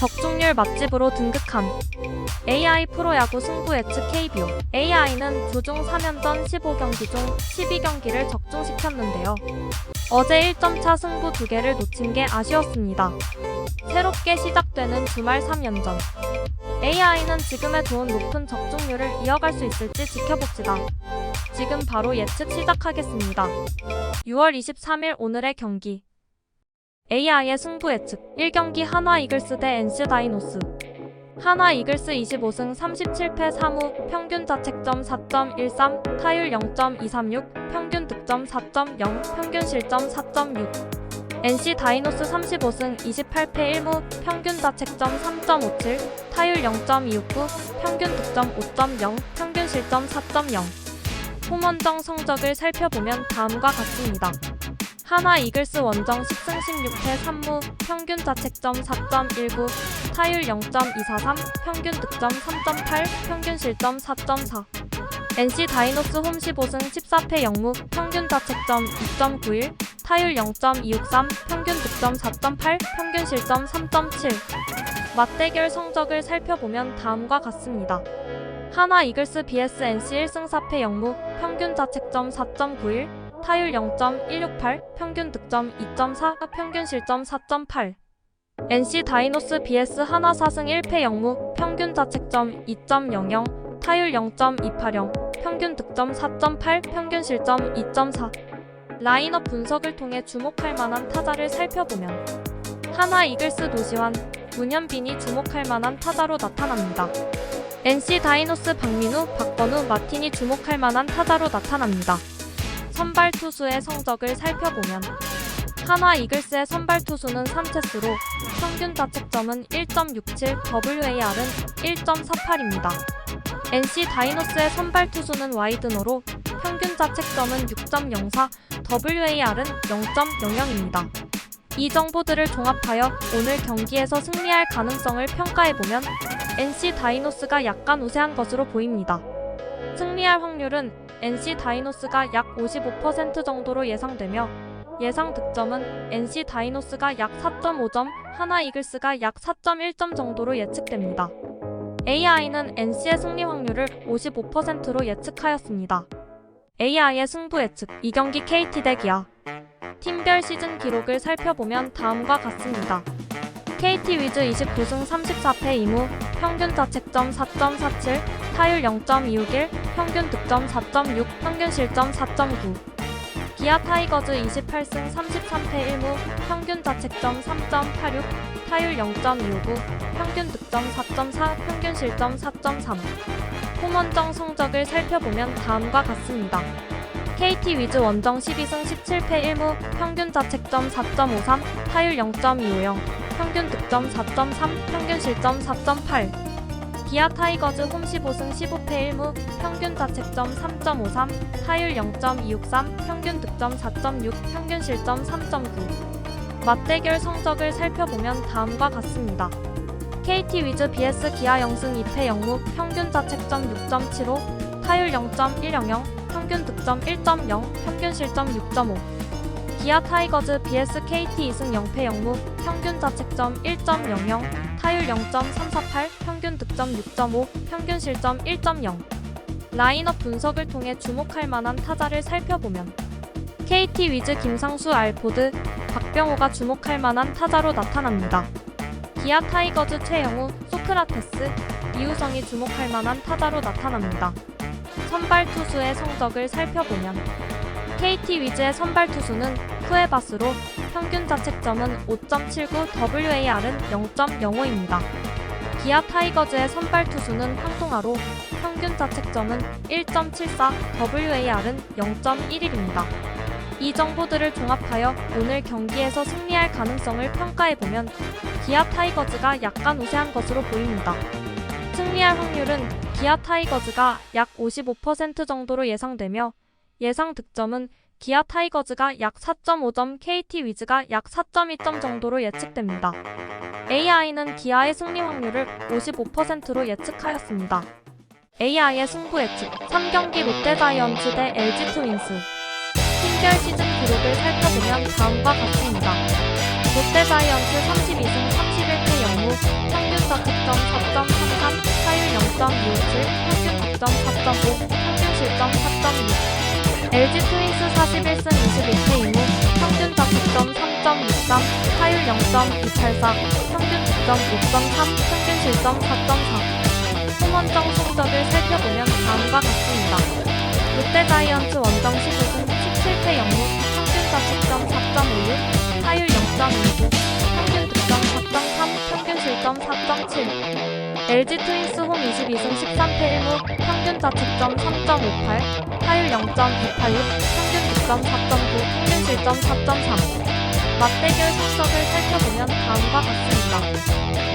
적중률 맛집으로 등극한 AI 프로야구 승부 예측 KBO. AI는 주중 3연전 15경기 중 12경기를 적중시켰는데요. 어제 1점차 승부 2개를 놓친 게 아쉬웠습니다. 새롭게 시작되는 주말 3연전. AI는 지금의 좋은 높은 적중률을 이어갈 수 있을지 지켜봅시다. 지금 바로 예측 시작하겠습니다. 6월 23일 오늘의 경기. AI의 승부 예측. 1경기 한화 이글스 대 NC 다이노스. 한화 이글스 25승 37패 3무, 평균 자책점 4.13, 타율 0.236, 평균 득점 4.0, 평균 실점 4.6. NC 다이노스 35승 28패 1무, 평균 자책점 3.57, 타율 0.269, 평균 득점 5.0, 평균 실점 4.0. 홈원정 성적을 살펴보면 다음과 같습니다. 한화 이글스 원정 10승 16패 3무, 평균 자책점 4.19, 타율 0.243, 평균 득점 3.8, 평균 실점 4.4. NC 다이노스 홈 15승 14패 0무, 평균 자책점 2.91, 타율 0.263, 평균 득점 4.8, 평균 실점 3.7. 맞대결 성적을 살펴보면 다음과 같습니다. 한화 이글스 vs NC 1승 4패 0무, 평균 자책점 4.91, 타율 0.168, 평균 득점 2.4, 평균 실점 4.8. NC 다이노스 vs 한화 4승 1패 0무, 평균 자책점 2.00, 타율 0.280, 평균 득점 4.8, 평균 실점 2.4. 라인업 분석을 통해 주목할 만한 타자를 살펴보면 한화 이글스 노시환, 문현빈이 주목할 만한 타자로 나타납니다. NC 다이노스 박민우, 박건우, 마틴이 주목할 만한 타자로 나타납니다. 선발 투수의 성적을 살펴보면 한화 이글스의 선발 투수는 산체스로 평균 자책점은 1.67, WAR은 1.48입니다. NC 다이노스의 선발 투수는 와이드너로 평균 자책점은 6.04, WAR은 0.00입니다. 이 정보들을 종합하여 오늘 경기에서 승리할 가능성을 평가해보면 NC 다이노스가 약간 우세한 것으로 보입니다. 승리할 확률은 NC 다이노스가 약 55% 정도로 예상되며 예상 득점은 NC 다이노스가 약 4.5점, 한화 이글스가 약 4.1점 정도로 예측됩니다. AI는 NC의 승리 확률을 55%로 예측하였습니다. AI의 승부 예측. 2경기 KT 대 기아. 팀별 시즌 기록을 살펴보면 다음과 같습니다. KT 위즈 29승 34패 2무, 평균 자책점 4.47, 타율 0.261, 평균 득점 4.6, 평균 실점 4.9. 기아 타이거즈 28승 33패 1무, 평균 자책점 3.86, 타율 0.259, 평균 득점 4.4, 평균 실점 4.3. 홈원정 성적을 살펴보면 다음과 같습니다. KT 위즈 원정 12승 17패 1무, 평균 자책점 4.53, 타율 0.250, 평균 득점 4.3, 평균 실점 4.8. 기아 타이거즈 홈 15승 15패 1무, 평균 자책점 3.53, 타율 0.263, 평균 득점 4.6, 평균 실점 3.9. 맞대결 성적을 살펴보면 다음과 같습니다. KT 위즈 vs 기아 0승 2패 0무, 평균 자책점 6.75, 타율 0.100, 평균 득점 1.0, 평균 실점 6.5. 기아 타이거즈 vs KT 2승 0패 0무, 평균 자책점 1.00, 타율 0.348, 평균 득점 6.5, 평균 실점 1.0. 라인업 분석을 통해 주목할 만한 타자를 살펴보면 KT 위즈 김상수, 알포드, 박병호가 주목할 만한 타자로 나타납니다. 기아 타이거즈 최영우, 소크라테스, 이우성이 주목할 만한 타자로 나타납니다. 선발 투수의 성적을 살펴보면 KT 위즈의 선발 투수는 쿠에바스로 평균 자책점은 5.79, WAR은 0.05입니다. 기아 타이거즈의 선발 투수는 황동아로 평균 자책점은 1.74, WAR은 0.11입니다. 이 정보들을 종합하여 오늘 경기에서 승리할 가능성을 평가해보면 기아 타이거즈가 약간 우세한 것으로 보입니다. 승리할 확률은 기아 타이거즈가 약 55% 정도로 예상되며 예상 득점은 기아 타이거즈가 약 4.5점, KT 위즈가 약 4.2점 정도로 예측됩니다. AI는 기아의 승리 확률을 55%로 예측하였습니다. AI의 승부 예측. 3경기 롯데 자이언츠 대 LG 트윈스. 팀별 시즌 기록을 살펴보면 다음과 같습니다. 롯데 자이언츠 32승 31패 0무, 4.5, 평균 실점 4.6. LG 트윈스 41승 25패 2무, 평균 자책점 3.63, 타율 0.284, 평균 득점 5.3, 평균 실점 4.4. 홈원정 성적을 살펴보면 다음과 같습니다. 롯데 자이언츠 원정 15승 17패 0무, 평균 자책점 4.56, 타율 0.29, 평균 득점 4.3, 평균 실점 4.7. LG 트윈스 홈 22승 13패 1무, 평균 자책점 3.58, 타율 0.286, 평균 득점 4.9, 평균 실점 4.3. 맞대결 성적을 살펴보면 다음과 같습니다.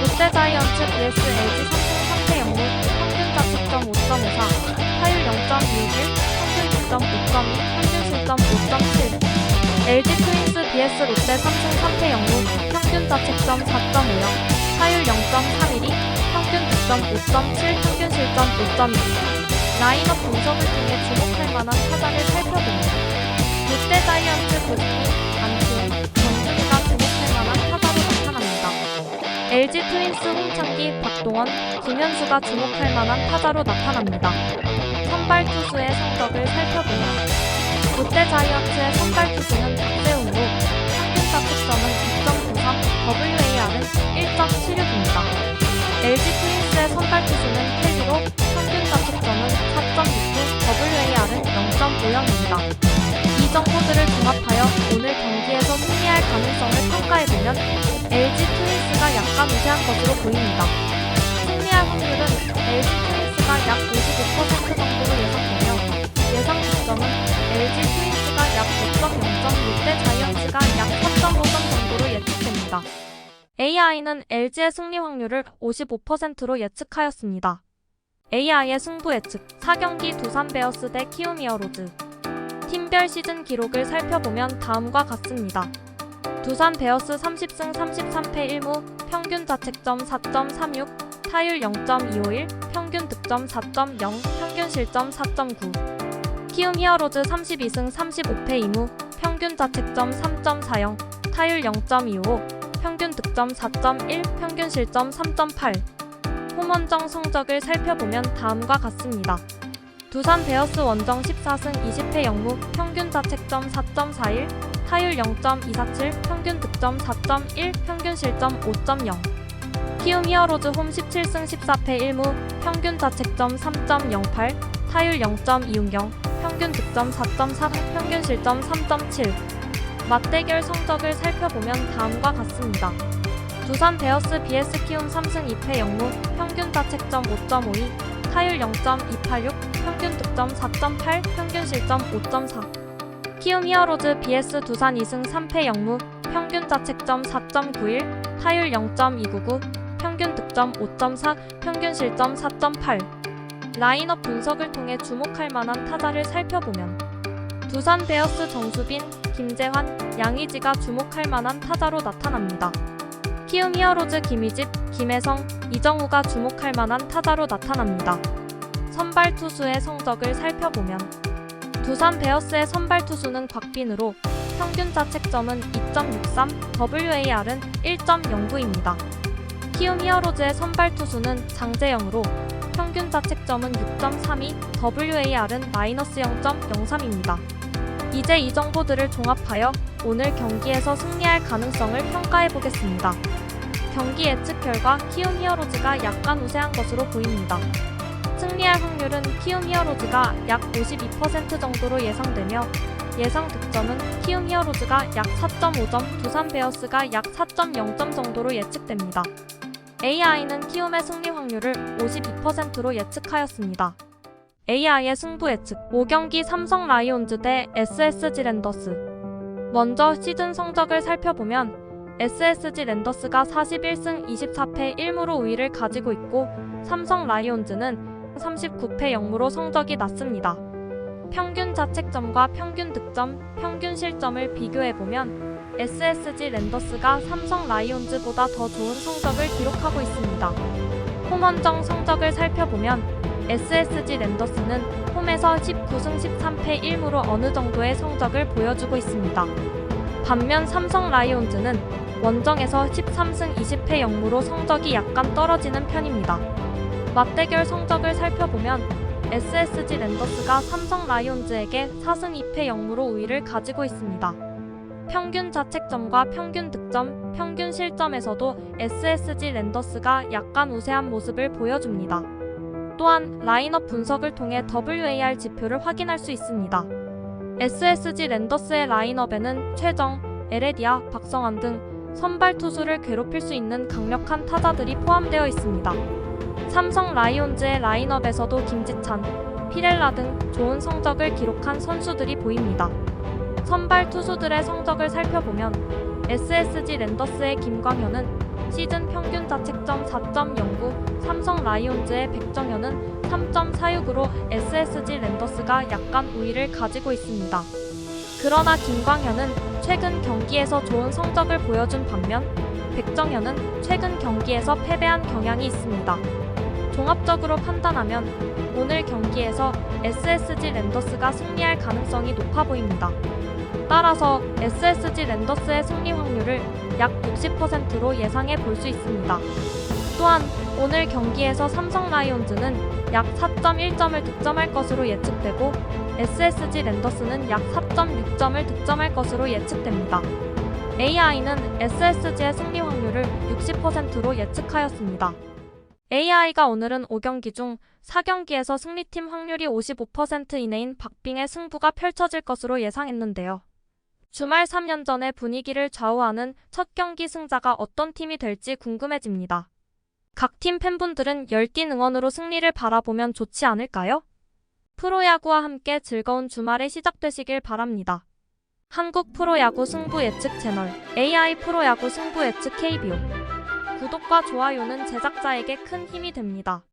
롯데 자이언츠 vs LG 3승 3패 0무, 평균 자책점 5.54, 타율 0.21, 평균 득점 5.2, 평균 실점 5.7. LG 트윈스 vs 롯데 3승 3패 0무, 평균 자책점 4.50, 타율 0.31, 평균 득점 5.7, 평균 실점 5.2. 라인업 분석을 통해 주목할 만한 타자를 살펴보면 롯데 자이언츠 고승민, 안치홍, 정준희가 주목할 만한 타자로 나타납니다. LG 트윈스 홍창기, 박동원, 김현수가 주목할 만한 타자로 나타납니다. 선발 투수의 성적을 살펴보면 롯데 자이언츠의 선발 투수는 박세웅으로 평균 자책점은 2.93, WAR은 1.76입니다. LG 트윈스의 선발 투수는 켈리로 평균 자책점은 4.69, WAR은 0.50입니다. 이 정보들을 종합하여 오늘 경기에서 승리할 가능성을 평가해보면 LG 트윈스가 약간 우세한 것으로 보입니다. 승리할 확률은 LG 트윈스가 약 55% 정도로 예상되며 예상 득점은 LG 트윈스가 약 5.0점, 롯데 자이언츠가 약 4.5점 정도로 예측됩니다. AI는 LG의 승리 확률을 55%로 예측하였습니다. AI의 승부 예측 4경기 두산 베어스 대 키움 히어로즈. 팀별 시즌 기록을 살펴보면 다음과 같습니다. 두산 베어스 30승 33패 1무, 평균 자책점 4.36, 타율 0.251, 평균 득점 4.0, 평균 실점 4.9. 키움 히어로즈 32승 35패 2무, 평균 자책점 3.40, 타율 0.25, 평균 득점 4.1, 평균 실점 3.8. 홈원정 성적을 살펴보면 다음과 같습니다. 두산 베어스 원정 14승 20패 0무, 평균 자책점 4.41, 타율 0.247, 평균 득점 4.1, 평균 실점 5.0. 키움 히어로즈 홈 17승 14패 1무, 평균 자책점 3.08, 타율 0.260, 평균 득점 4.4, 평균 실점 3.7. 맞대결 성적을 살펴보면 다음과 같습니다. 두산 베어스 vs 키움 3승 2패 0무, 평균 자책점 5.52, 타율 0.286, 평균 득점 4.8, 평균 실점 5.4. 키움 히어로즈 vs 두산 2승 3패 0무, 평균 자책점 4.91, 타율 0.299, 평균 득점 5.4, 평균 실점 4.8. 라인업 분석을 통해 주목할 만한 타자를 살펴보면 두산 베어스 정수빈, 김재환, 양의지가 주목할 만한 타자로 나타납니다. 키움 히어로즈 김희집, 김혜성, 이정우가 주목할 만한 타자로 나타납니다. 선발 투수의 성적을 살펴보면 두산 베어스의 선발 투수는 곽빈으로 평균 자책점은 2.63, WAR은 1.09입니다. 키움 히어로즈의 선발 투수는 장재영으로 평균 자책점은 6.32, WAR은 마이너스 0.03입니다. 이제 이 정보들을 종합하여 오늘 경기에서 승리할 가능성을 평가해보겠습니다. 경기 예측 결과 키움 히어로즈가 약간 우세한 것으로 보입니다. 승리할 확률은 키움 히어로즈가 약 52% 정도로 예상되며 예상 득점은 키움 히어로즈가 약 4.5점, 두산 베어스가 약 4.0점 정도로 예측됩니다. AI는 키움의 승리 확률을 52%로 예측하였습니다. AI의 승부 예측 5경기 삼성 라이온즈 대 SSG 랜더스. 먼저 시즌 성적을 살펴보면 SSG 랜더스가 41승 24패 1무로 우위를 가지고 있고 삼성 라이온즈는 39패 0무로 성적이 낮습니다. 평균 자책점과 평균 득점, 평균 실점을 비교해보면 SSG 랜더스가 삼성 라이온즈보다 더 좋은 성적을 기록하고 있습니다. 홈원정 성적을 살펴보면 SSG 랜더스는 홈에서 19승 13패 1무로 어느 정도의 성적을 보여주고 있습니다. 반면 삼성 라이온즈는 원정에서 13승 20패 0무로 성적이 약간 떨어지는 편입니다. 맞대결 성적을 살펴보면 SSG 랜더스가 삼성 라이온즈에게 4승 2패 0무로 우위를 가지고 있습니다. 평균 자책점과 평균 득점, 평균 실점에서도 SSG 랜더스가 약간 우세한 모습을 보여줍니다. 또한 라인업 분석을 통해 WAR 지표를 확인할 수 있습니다. SSG 랜더스의 라인업에는 최정, 에레디아, 박성환 등 선발 투수를 괴롭힐 수 있는 강력한 타자들이 포함되어 있습니다. 삼성 라이온즈의 라인업에서도 김지찬, 피렐라 등 좋은 성적을 기록한 선수들이 보입니다. 선발 투수들의 성적을 살펴보면 SSG 랜더스의 김광현은 시즌 평균 자책점 4.09, 삼성 라이온즈의 백정현은 3.46으로 SSG 랜더스가 약간 우위를 가지고 있습니다. 그러나 김광현은 최근 경기에서 좋은 성적을 보여준 반면 백정현은 최근 경기에서 패배한 경향이 있습니다. 종합적으로 판단하면 오늘 경기에서 SSG 랜더스가 승리할 가능성이 높아 보입니다. 따라서 SSG 랜더스의 승리 확률을 약 60%로 예상해 볼 수 있습니다. 또한 오늘 경기에서 삼성 라이온즈는 약 4.1점을 득점할 것으로 예측되고 SSG 랜더스는 약 4.6점을 득점할 것으로 예측됩니다. AI는 SSG의 승리 확률을 60%로 예측하였습니다. AI가 오늘은 5경기 중 4경기에서 승리팀 확률이 55% 이내인 박빙의 승부가 펼쳐질 것으로 예상했는데요. 주말 3연전의 분위기를 좌우하는 첫 경기 승자가 어떤 팀이 될지 궁금해집니다. 각 팀 팬분들은 열띤 응원으로 승리를 바라보면 좋지 않을까요? 프로야구와 함께 즐거운 주말이 시작되시길 바랍니다. 한국 프로야구 승부 예측 채널 AI 프로야구 승부 예측 KBO 구독과 좋아요는 제작자에게 큰 힘이 됩니다.